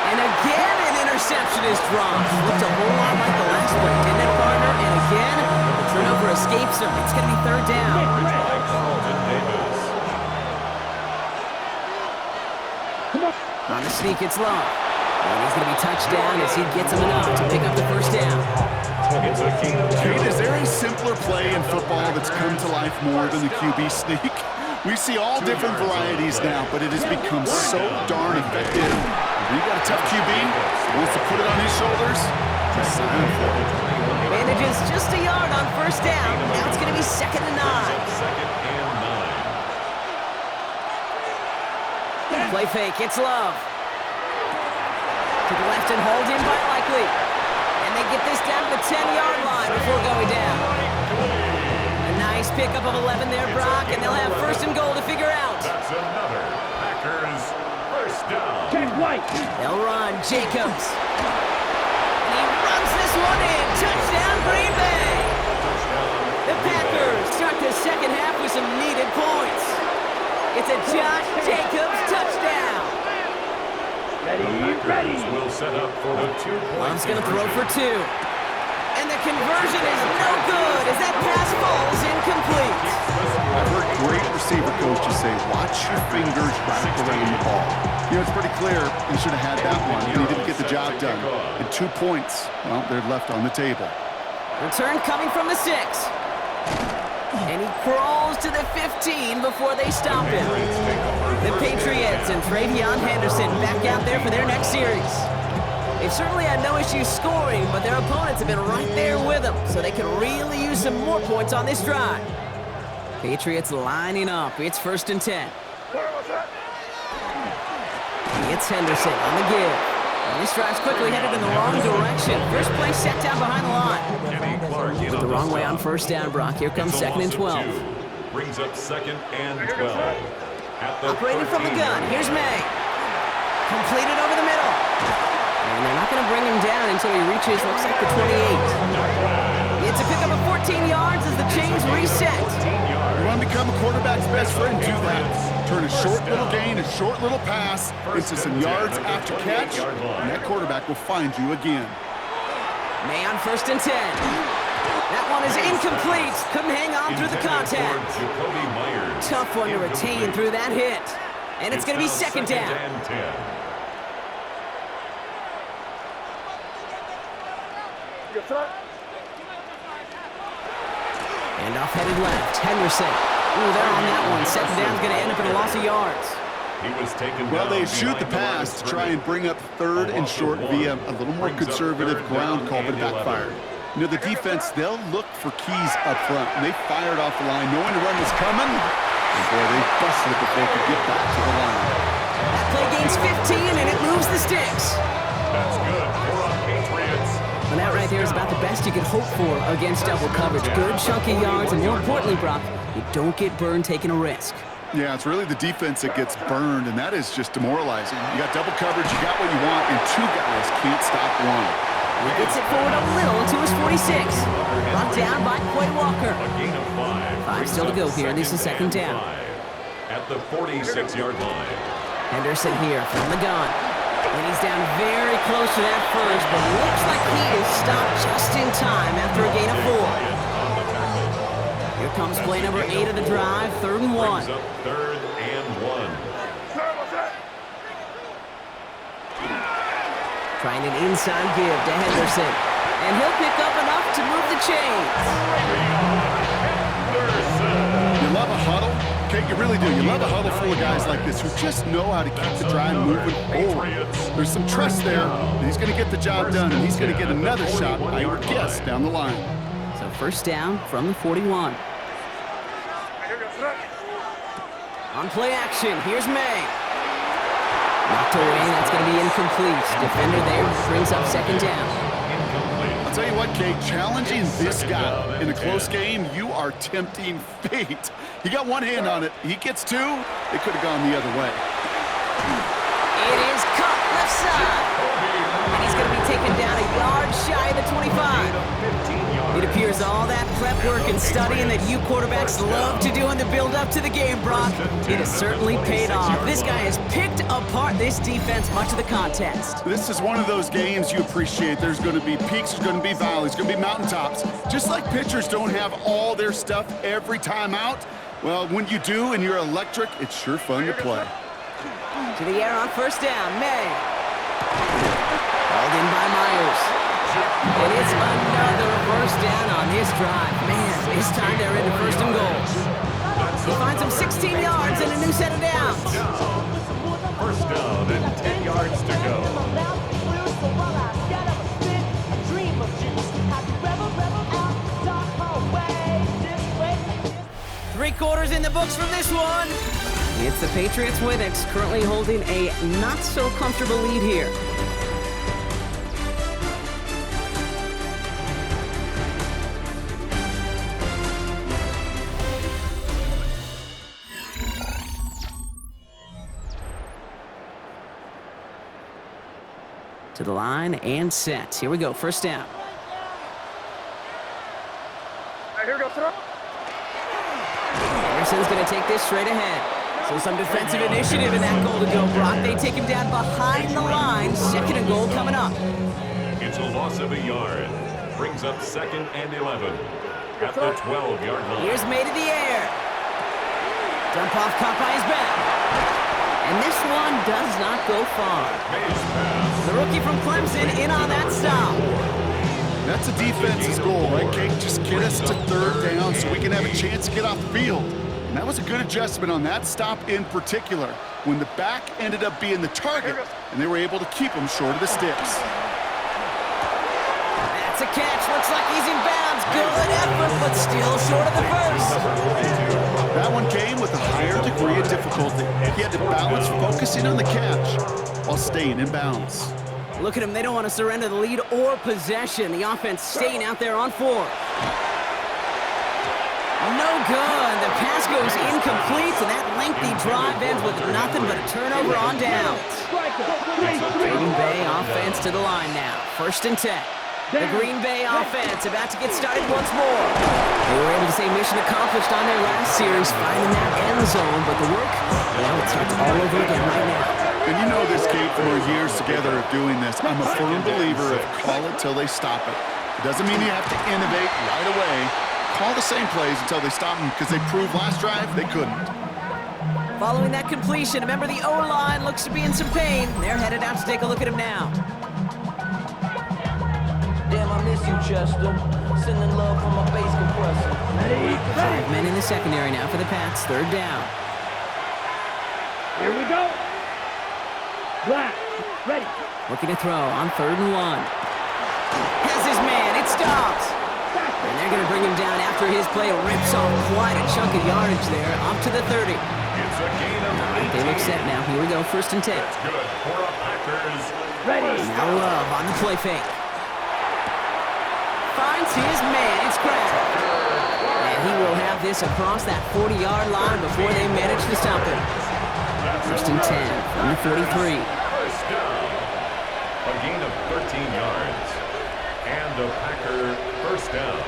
[SPEAKER 1] And again an interception is dropped. Looked a whole lot like the last play, didn't it, partner? And again, the turnover escapes him. It's going to be 3rd down. On the sneak, it's Love. And he's going to be touched down as he gets him enough to pick up the 1st down.
[SPEAKER 3] It's a gain of 2.
[SPEAKER 2] Kate, is there a simpler play in football that's come to life more than the QB sneak? We see all different varieties now, but it has become so darn effective. When you got a tough QB who wants to put it on his shoulders, just sign him for it.
[SPEAKER 1] Manages just a yard on 1st down. Now it's going to be 2nd and 9.
[SPEAKER 3] 2nd and 9.
[SPEAKER 1] Play fake, it's Love. To the left and hauled in by Likely. And they get this down to the 10-yard line before going down. A nice pickup of 11 there, Brock, and they'll have 1st and goal to figure out.
[SPEAKER 3] That's another Packers first down.
[SPEAKER 4] Ken White.
[SPEAKER 1] They'll run, Jacobs. And he runs this one in. Touchdown, Green Bay. The Packers start the 2nd half with some needed points. It's a Josh Jacobs touchdown.
[SPEAKER 4] Ready.
[SPEAKER 3] Will set up for the 2-point.
[SPEAKER 1] Love's going to throw for 2. And the conversion is no good as that pass falls incomplete.
[SPEAKER 2] I've heard great receiver coaches say, watch your fingers wrap around the ball. You know, it's pretty clear he should have had that one, and he didn't get the job done. And 2 points, well, they're left on the table.
[SPEAKER 1] Return coming from the 6. And he crawls to the 15 before they stop him. The Patriots and Travion Henderson back out there for their next series. They've certainly had no issues scoring, but their opponents have been right there with them, so they can really use some more points on this drive. Patriots lining up. It's 1st and 10. It's Henderson on the give. And this drive's quickly headed in the wrong direction. First play set down behind the line. Went the wrong way on 1st down, Brock. Here comes 2nd and 12.
[SPEAKER 3] Brings up 2nd and 12.
[SPEAKER 1] Operating from the gun. Here's May. Completed over the middle. And they're not going to bring him down until he reaches, looks like the 28. It's a pickup of 14 yards as the chains reset.
[SPEAKER 2] You want to become a quarterback's best friend? Do that. Turn a short little gain, a short little pass into some yards after catch, and that quarterback will find you again.
[SPEAKER 1] May on 1st and 10. That one is incomplete. Couldn't hang on through the contact. Tough one to retain through that hit. And it's going to be 2nd down. And off headed left. Henderson. Ooh, they're on that one. Second down's going to end up in a loss of yards.
[SPEAKER 3] He was taken
[SPEAKER 2] Well,
[SPEAKER 3] down
[SPEAKER 2] they shoot the
[SPEAKER 3] behind
[SPEAKER 2] pass to
[SPEAKER 3] line of
[SPEAKER 2] try and bring up third and short via a little more conservative ground call, but it backfired. You know, the defense, they'll look for keys up front. And they fired off the line, knowing the run was coming. And boy, they busted it before they could get back to the line.
[SPEAKER 1] That play gains 15, and it moves the sticks.
[SPEAKER 3] That's good for our Patriots.
[SPEAKER 1] And that right there is about the best you can hope for against double coverage. Good chunky yards, and more importantly, Brock, you don't get burned taking a risk.
[SPEAKER 2] Yeah, it's really the defense that gets burned, and that is just demoralizing. You got double coverage, you got what you want, and two guys can't stop one.
[SPEAKER 1] He gets it forward a little to his 46. Brought down by Quay Walker.
[SPEAKER 3] A gain of 5.
[SPEAKER 1] 5 still to go here. This is second down.
[SPEAKER 3] At the 46-yard line.
[SPEAKER 1] Henderson here from the gun. And he's down very close to that first, but looks like he is stopped just in time after a gain of 4. Here comes play number 8 of the drive, 3rd and 1.
[SPEAKER 3] Brings up 3rd and 1.
[SPEAKER 1] Trying an inside give to Henderson. And he'll pick up enough to move the chains.
[SPEAKER 2] You love a huddle? Okay, you really do. You love a huddle full of guys like this who just know how to keep the drive moving forward. There's some trust there, and he's going to get the job done, and he's going to get another shot, I would guess, down the line.
[SPEAKER 1] So first down from the 41. On play action, here's May. Knocked away, that's going to be incomplete. Defender there brings up second down.
[SPEAKER 2] I'll tell you what, Kate, challenging this guy in a close game, you are tempting fate. He got one hand on it. He gets two. It could have gone the other way.
[SPEAKER 1] It is cut left side. And he's going to be taken down a yard shy of the 25. It appears all that prep work and studying that you quarterbacks love to do in the build-up to the game, Brock, it has certainly paid off. This guy has picked apart this defense much of the contest.
[SPEAKER 2] This is one of those games you appreciate. There's going to be peaks, there's going to be valleys, there's going to be mountaintops. Just like pitchers don't have all their stuff every time out, well, when you do and you're electric, it's sure fun to play.
[SPEAKER 1] To the air on first down, May. Called in by Myers. And it's another first down on this drive. Man, this time they're into first and goal. He finds him 16 yards and a new set of downs.
[SPEAKER 3] First down and 10 yards to go.
[SPEAKER 1] 3 quarters in the books from this one. It's the Patriots with it, currently holding a not-so-comfortable lead here. To the line and set. Here we go, first down.
[SPEAKER 4] Here we go, throw.
[SPEAKER 1] Anderson's going to take this straight ahead. So some defensive initiative in that goal to go, Brock. They take him down behind the line. Second and goal coming up.
[SPEAKER 3] It's a loss of a yard. Brings up 2nd and 11 at the 12-yard line.
[SPEAKER 1] Here's May to the air. Dump off caught by his back. And this one does not go far. The rookie from Clemson in on that stop.
[SPEAKER 2] That's a defense's goal, right, Kate? Just get us to 3rd down so we can have a chance to get off the field. And that was a good adjustment on that stop in particular, when the back ended up being the target, and they were able to keep him short of the sticks.
[SPEAKER 1] That's a catch. Looks like he's in bounds. Good effort, but still short of the first.
[SPEAKER 2] That one came with a higher degree of difficulty. He had to balance focusing on the catch while staying in bounds.
[SPEAKER 1] Look at him. They don't want to surrender the lead or possession. The offense staying out there on 4. No good. The pass goes incomplete, and that lengthy drive ends with nothing but a turnover on downs. Green Bay offense to the line now. 1st and 10. The Green Bay offense about to get started once more. They were able to say mission accomplished on their last series, finding that end zone, but the work, well, it starts all over again right now.
[SPEAKER 2] And you know this, Kate, from our years together of doing this. I'm a firm believer of call it till they stop it. It doesn't mean you have to innovate right away. Call the same plays until they stop them, because they proved last drive they couldn't.
[SPEAKER 1] Following that completion, a member of the O-line looks to be in some pain. They're headed out to take a look at him now.
[SPEAKER 6] Damn, I miss you, Chester. Sending love from my bass compressor.
[SPEAKER 1] 5 men man in the secondary now for the Pats. Third down.
[SPEAKER 4] Here we go. Black, ready.
[SPEAKER 1] Looking to throw on 3rd and 1. Has his man. It stops. And they're going to bring him down after his play rips off quite a chunk of yardage there. Up to the 30.
[SPEAKER 3] It's a gain of
[SPEAKER 1] They look set now. Here we go. 1st and 10.
[SPEAKER 3] That's good for a Packers.
[SPEAKER 4] Ready.
[SPEAKER 1] Now Love on the play fake. Finds his man. It's Crab. And he will have this across that 40-yard line before they manage to stop him. 1st and 10 from the 43.
[SPEAKER 3] First down. A gain of 13 yards. And a Packer first down.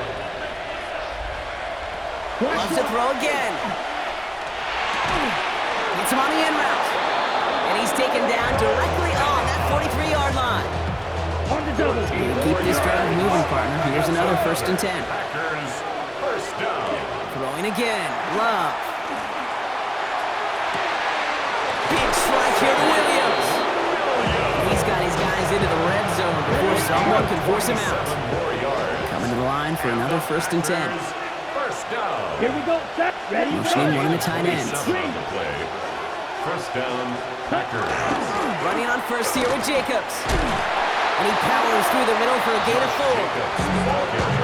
[SPEAKER 1] Loves to throw again. Gets him on the end route. And he's taken down directly on that 43-yard line.
[SPEAKER 4] On the double.
[SPEAKER 1] Keep this drive moving, partner. Here's another 1st and 10.
[SPEAKER 3] Packers first down.
[SPEAKER 1] Throwing again. Love. Big strike here to Williams. He's got his guys into the red zone before someone can force him out.
[SPEAKER 3] 7 more yards.
[SPEAKER 1] Coming to the line for another 1st and 10.
[SPEAKER 3] First down.
[SPEAKER 4] Here we go. Set. Ready.
[SPEAKER 1] Motioning one of the tight ends.
[SPEAKER 3] 7 on the play. First down, Packers.
[SPEAKER 1] Running on 1st here with Jacobs. And he powers through the middle for a gain of 4.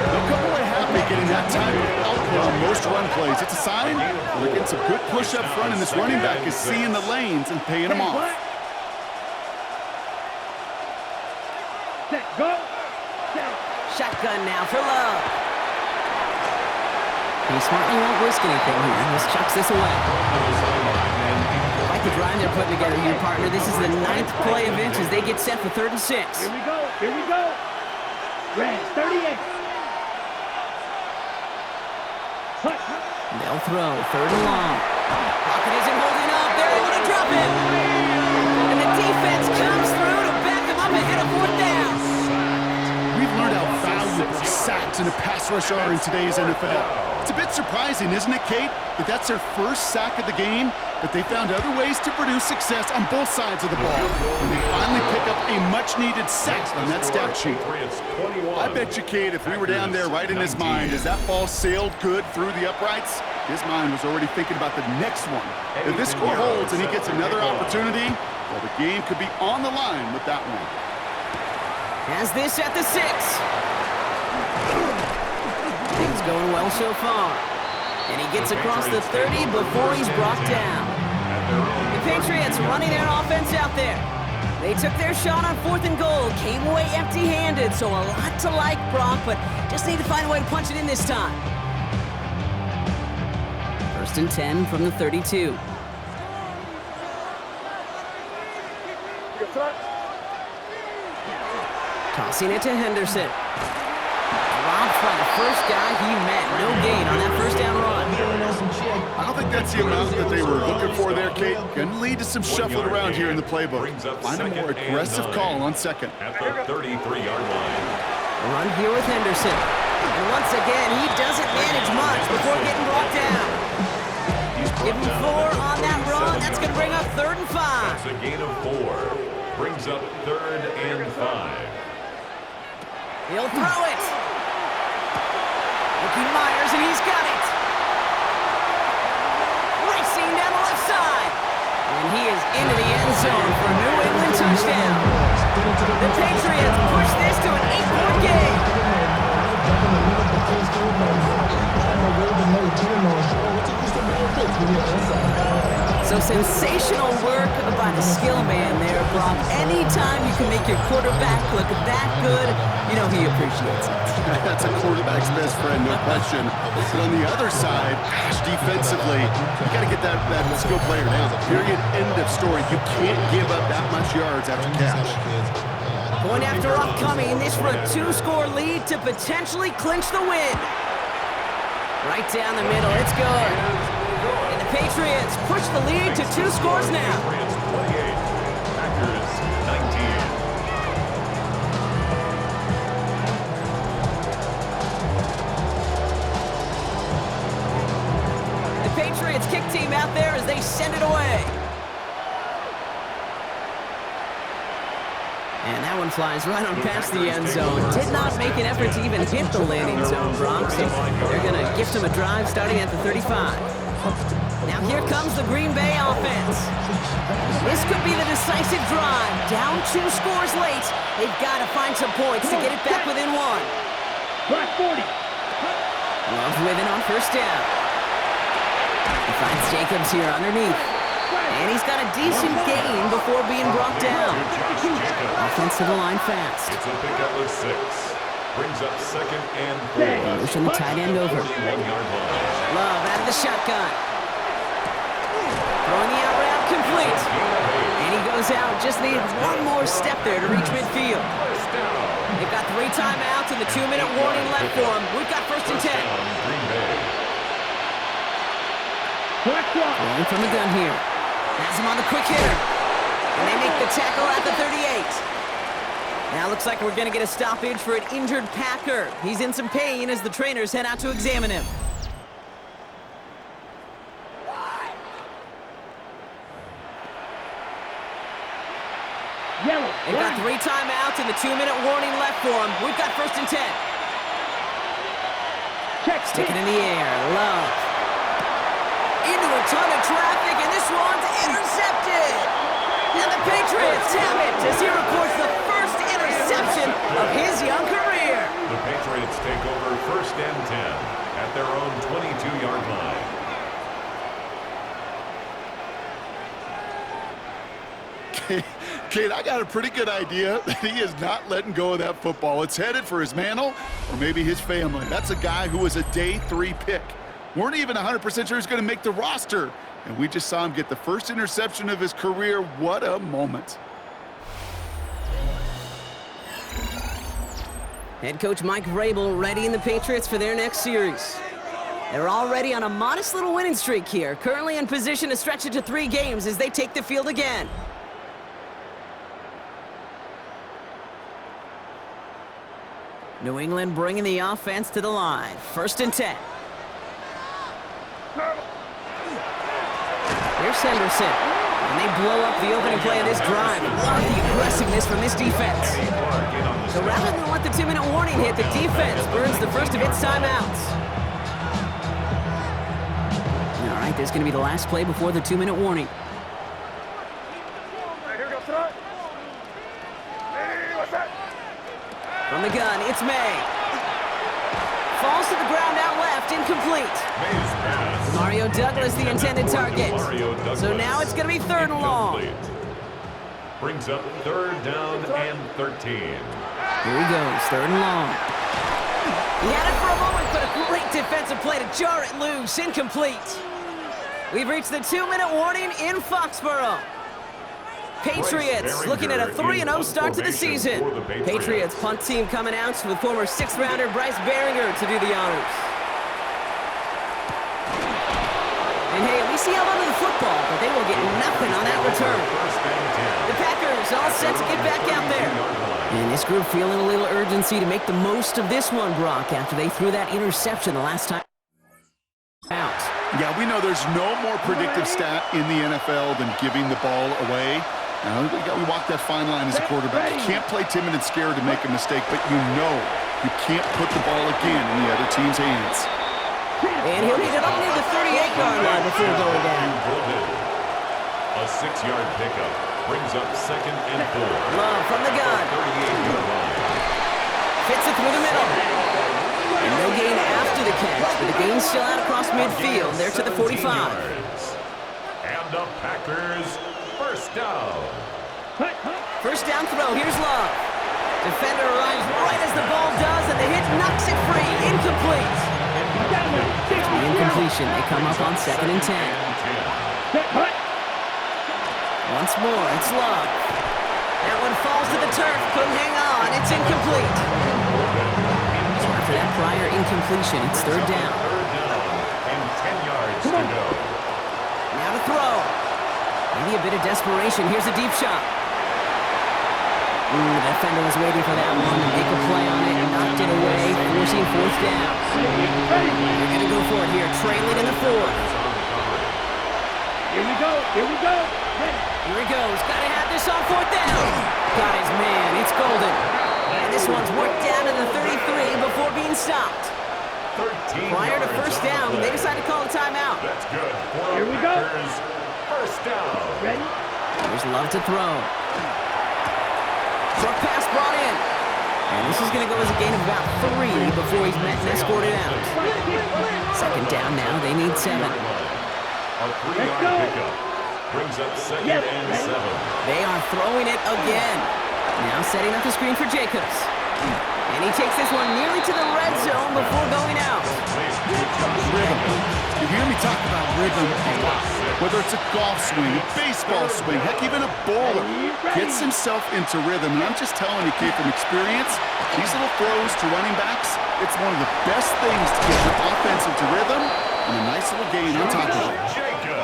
[SPEAKER 2] They'll come away happy getting that type of output on most run plays. It's a sign they're getting some good push up front, and this running back is seeing the lanes and paying them off.
[SPEAKER 4] Set. Go. Set.
[SPEAKER 1] Shotgun now for Love. He's smart, he won't risk anything here. He just chucks this away. Like the drive they're putting together here, partner. This is the 9th play of inches. They get set for 3rd and 6.
[SPEAKER 4] Here we go. Here we go. Red. 38. Touch.
[SPEAKER 1] They'll throw 3rd and long. Pocket isn't holding up. They're able to drop him. And the defense comes through to back them up ahead of 4th down.
[SPEAKER 2] We've learned how valuable sacks in a pass rush are in today's NFL. It's a bit surprising, isn't it, Kate, that that's their first sack of the game, but they found other ways to produce success on both sides of the ball. And they finally pick up a much-needed sack on that stat sheet. I bet you, Kate, if we were down there right in his mind, as that ball sailed good through the uprights, his mind was already thinking about the next one. If this score holds and he gets another opportunity, well, the game could be on the line with that one.
[SPEAKER 1] Has this at the 6. Things going well so far. And he gets across the 30 before he's brought down. The Patriots running their offense out there. They took their shot on 4th and goal, came away empty-handed, so a lot to like, Brock, but just need to find a way to punch it in this time. 1st and 10 from the 32. Tossing it to Henderson. Dropped by the first guy he met. No gain on that 1st down run.
[SPEAKER 2] I don't think that's the amount that they were looking for there, Kate. Going to lead to some shuffling around here in the playbook. Find a more aggressive call on 2nd.
[SPEAKER 3] At the 33-yard line.
[SPEAKER 1] A run here with Henderson. And once again, he doesn't manage much before getting brought down. Give him 4 on that run. That's going to bring up 3rd and 5.
[SPEAKER 3] That's a gain of 4. Brings up 3rd and 5.
[SPEAKER 1] He'll throw it. Looking Myers, and he's got it. Racing down the left side. And he is into the end zone for a New England touchdown. The Patriots push this to an 8-point game. So sensational work by the skill man there, Brock. Anytime you can make your quarterback look that good, you know he appreciates it.
[SPEAKER 2] That's a quarterback's best friend, no question. But on the other side, gosh, defensively, you got to get that skill player down. Period, end of story. You can't give up that much yards after catch.
[SPEAKER 1] Point after upcoming, this for a 2-score lead to potentially clinch the win. Right down the middle, it's good. And the Patriots push the lead to 2 scores now.
[SPEAKER 3] Patriots 28, Packers 19.
[SPEAKER 1] The Patriots kick team out there as they send it away. And that one flies right on past the end zone. Did not make an effort to even hit the landing zone, Brock. So they're going to gift him a drive starting at the 35. Now here comes the Green Bay offense. This could be the decisive drive. Down 2 scores late. They've got to find some points to get it back within 1.
[SPEAKER 4] Black 40.
[SPEAKER 1] Love with it on first down. He finds Jacobs here underneath. And he's got a decent gain before being brought down. Offense to the line fast.
[SPEAKER 3] It's a pickup of 6. Brings up 2nd and 4.
[SPEAKER 1] Motion the tight end over.
[SPEAKER 3] 31-yard line.
[SPEAKER 1] Love out of the shotgun. Throwing the out route complete. And he goes out. Just needs one more step there to reach midfield. They've got 3 timeouts and the 2-minute warning left for him. We've got 1st and 10. Rolling from the gun here. Has him on the quick hitter. And they make the tackle at the 38. Now looks like we're going to get a stoppage for an injured Packer. He's in some pain as the trainers head out to examine him. They've got 3 timeouts and the 2-minute warning left for him. We've got 1st and 10. Stick it in the air. Love. Into a ton of traffic, and this one's intercepted. And the Patriots have it as he records the first interception of his young career.
[SPEAKER 3] The Patriots take over 1st and 10 at their own 22-yard line.
[SPEAKER 2] Kate, I got a pretty good idea that he is not letting go of that football. It's headed for his mantle or maybe his family. That's a guy who was a day 3 pick. Weren't even 100% sure he's going to make the roster. And we just saw him get the first interception of his career. What a moment.
[SPEAKER 1] Head coach Mike Vrabel readying the Patriots for their next series. They're already on a modest little winning streak here, currently in position to stretch it to 3 games as they take the field again. New England bringing the offense to the line. 1st and 10. Here's Henderson. And they blow up the opening play of this drive. Love the aggressiveness from this defense. So rather than let the 2-minute warning hit, the defense burns the first of its timeouts. All right, this is going to be the last play before the 2-minute warning. From the gun, it's May. Falls to the ground out left, incomplete. Mario Douglas, the intended target. So now it's going to be 3rd and long.
[SPEAKER 3] Brings up 3rd down and 13.
[SPEAKER 1] Here he goes, 3rd and long. He had it for a moment, but a great defensive play to jar it loose, incomplete. We've reached the 2-minute warning in Foxborough. Patriots looking at a 3-0 start to the season. Patriots punt team coming out with former 6th-rounder Bryce Behringer to do the honors. And hey, at least he held onto the football, but they will get nothing on that return. The Packers all set to get back out there. And this group feeling a little urgency to make the most of this one, Brock, after they threw that interception the last time out.
[SPEAKER 2] Yeah, we know there's no more predictive stat in the NFL than giving the ball away. Now, we walk that fine line as a quarterback. You can't play timid and scared to make a mistake, but you know you can't put the ball again in the other team's hands.
[SPEAKER 1] And he'll need it up near the 38-yard line before going down.
[SPEAKER 3] A 6-yard pickup brings up 2nd and 4.
[SPEAKER 1] Love from the gun.
[SPEAKER 3] 38-yard line.
[SPEAKER 1] Fits it through the middle. And no gain after the catch, but the gain's still out across midfield. They're to the 45.
[SPEAKER 3] And the Packers 1st down.
[SPEAKER 1] 1st down throw, here's Love. Defender arrives right as the ball does, and the hit knocks it free. Incomplete. Incompletion, they come up on 2nd and 10. Once more, it's Love. That one falls to the turf, couldn't hang on, it's incomplete. So after that prior incompletion, it's 3rd down.
[SPEAKER 3] 3rd down and 10 yards to go.
[SPEAKER 1] Now to throw. Maybe a bit of desperation. Here's a deep shot. The defender was waiting for that one to make a play on it and knocked it away, forcing 4th down. They're going to go for it here, trailing in the 4th.
[SPEAKER 4] Here we go, here we go.
[SPEAKER 1] Here he goes. Gotta have this on 4th down. Got his man. It's golden. And this one's worked down to the 33 before being stopped. Prior to 1st down, they decided to call a timeout.
[SPEAKER 3] That's good.
[SPEAKER 4] Here we go.
[SPEAKER 3] 1st down.
[SPEAKER 4] Ready?
[SPEAKER 1] There's Love to throw. Short pass brought in. And this is going to go as a gain of about 3 before he's met and escorted out. 2nd down now. They need 7.
[SPEAKER 3] A 3-yard pickup. Brings up 2nd and 7.
[SPEAKER 1] They are throwing it again. Now setting up the screen for Jacobs. And he takes this one nearly to the red zone before going out.
[SPEAKER 2] Rhythm. You hear me talk about rhythm a lot. Whether it's a golf swing, a baseball swing, heck, even a bowler gets himself into rhythm. And I'm just telling you, kid, from experience, these little throws to running backs, it's one of the best things to get your offense into rhythm and a nice little gain on top of it.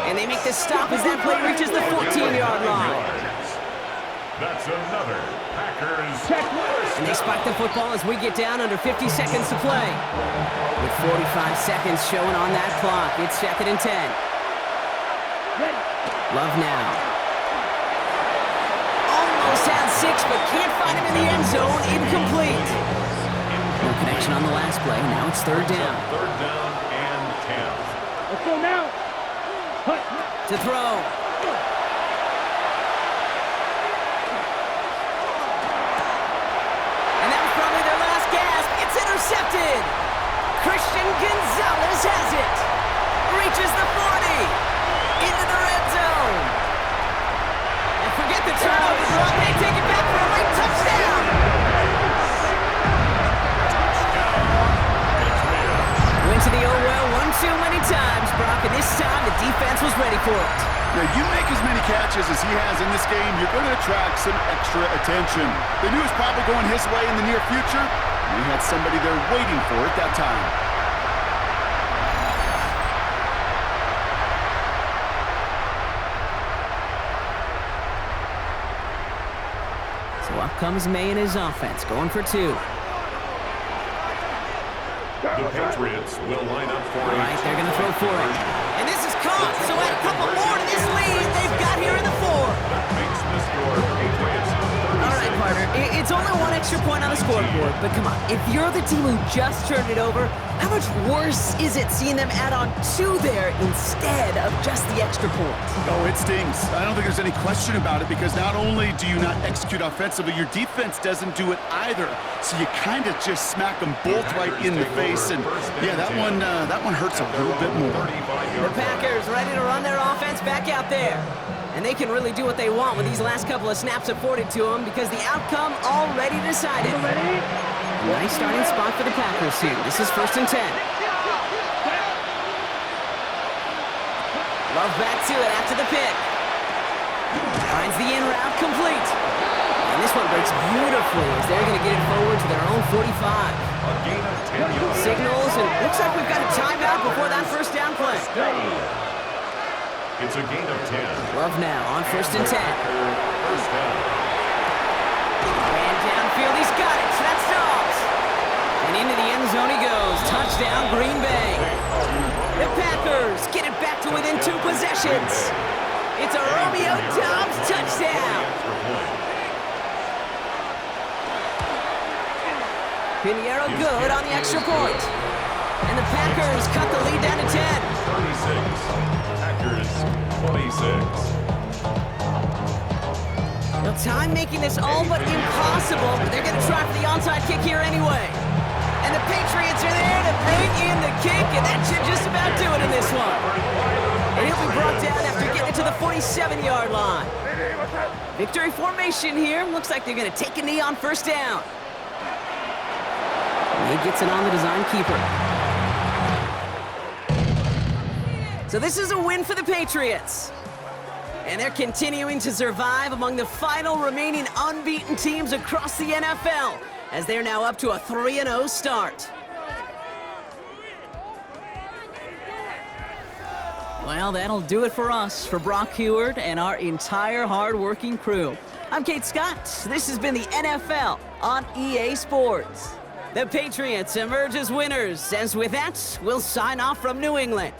[SPEAKER 1] And they make the stop as that play reaches the 14-yard line.
[SPEAKER 3] That's another Packers.
[SPEAKER 1] And they spike the football as we get down under 50 seconds to play. With 45 seconds showing on that clock, it's 2nd and 10. Love now. Almost had 6, but can't find him in the end zone. Incomplete. No connection on the last play. Now it's 3rd down.
[SPEAKER 3] 3rd down and 10.
[SPEAKER 4] Let's go now. Hut.
[SPEAKER 1] To throw. And that was probably their last gasp. It's intercepted. Christian Gonzalez has it. Reaches the 40. Into the red zone. And forget the turnover drop. They take it back for a late touchdown. Went to the oh well one too many times, Brock, and this time the defense was ready for it.
[SPEAKER 2] Now, you make as many catches as he has in this game, you're going to attract some extra attention. They knew it was probably going his way in the near future. We had somebody there waiting for it that time.
[SPEAKER 1] So up comes May and his offense, going for 2.
[SPEAKER 3] The Patriots will line up for
[SPEAKER 1] All right, they're going to throw for it. And this is caught, so add a couple more to this lead they've got here in the 4.
[SPEAKER 3] That makes the score Patriots 36.
[SPEAKER 1] All right, partner, it's only 1 extra point on the scoreboard, but come on, if you're the team who just turned it over, how much worse is it seeing them add on 2 there instead of just the extra point?
[SPEAKER 2] Oh, it stings. I don't think there's any question about it because not only do you not execute offensively, your defense doesn't do it either. So you kind of just smack them both right in the face. And yeah, that one hurts a little bit more.
[SPEAKER 1] The Packers ready to run their offense back out there. And they can really do what they want with these last couple of snaps afforded to them because the outcome already decided. Nice starting spot for the Packers here. This is 1st and 10. Love back to it after the pick. Finds the in route complete. And this one breaks beautifully as they're going to get it forward to their own 45.
[SPEAKER 3] A gain of 10 yards.
[SPEAKER 1] Signals, and looks like we've got a timeout before that 1st down play.
[SPEAKER 3] It's a gain of 10.
[SPEAKER 1] Love now on 1st and 10.
[SPEAKER 3] 1st down.
[SPEAKER 1] And downfield, he's got it. So that stops. And into the end zone he goes. Touchdown, Green Bay. The Packers get it back to within 2 possessions. It's a Romeo Doubs touchdown. Pinheiro good on the extra point. And the Packers cut the lead down to 10.
[SPEAKER 3] 36. Packers 26.
[SPEAKER 1] Now, time making this all but impossible, but they're going to try for the onside kick here anyway. And the Patriots are there to bring in the kick, and that should just about do it in this one. And he'll be brought down after getting it to the 47-yard line. Victory formation here. Looks like they're going to take a knee on 1st down. And he gets it on the design keeper. So this is a win for the Patriots. And they're continuing to survive among the final remaining unbeaten teams across the NFL, as they're now up to a 3-0 start. Well, that'll do it for us, for Brock Heward and our entire hard-working crew. I'm Kate Scott. This has been the NFL on EA Sports. The Patriots emerge as winners, as with that, we'll sign off from New England.